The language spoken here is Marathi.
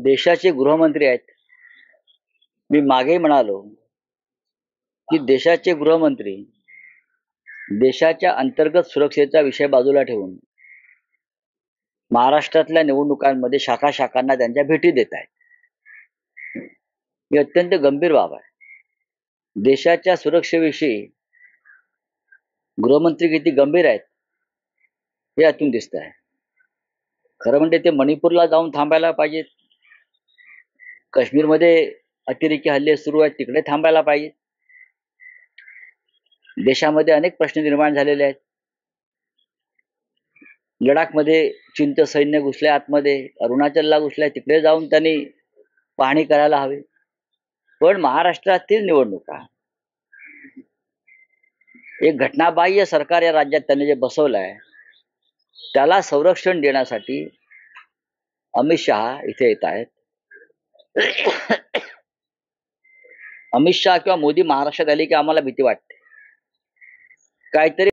देशाचे गृहमंत्री आहेत. मी मागे म्हणालो की देशाचे गृहमंत्री देशाच्या अंतर्गत सुरक्षेचा विषय बाजूला ठेवून महाराष्ट्रातल्या निवडणुकांमध्ये शाखांना त्यांच्या भेटी देत आहेत. ही अत्यंत गंभीर बाब आहे. देशाच्या सुरक्षेविषयी गृहमंत्री किती गंभीर आहेत हे यातून दिसत आहे. खरं म्हणजे ते मणिपूरला जाऊन थांबायला पाहिजेत. काश्मीरमध्ये अतिरेकी हल्ले सुरू आहेत, तिकडे थांबायला पाहिजे. देशामध्ये अनेक प्रश्न निर्माण झालेले आहेत. लडाखमध्ये चीनचं सैन्य घुसले आतमध्ये, अरुणाचलला घुसलाय, तिकडे जाऊन त्यांनी पाहणी करायला हवी. पण महाराष्ट्रातील निवडणुका एक घटनाबाह्य सरकार या राज्यात त्यांनी जे बसवलंय त्याला संरक्षण देण्यासाठी अमित शहा इथे येत आहेत. अमित शहा किंवा मोदी महाराष्ट्रात आले की आम्हाला भीती वाटते. काहीतरी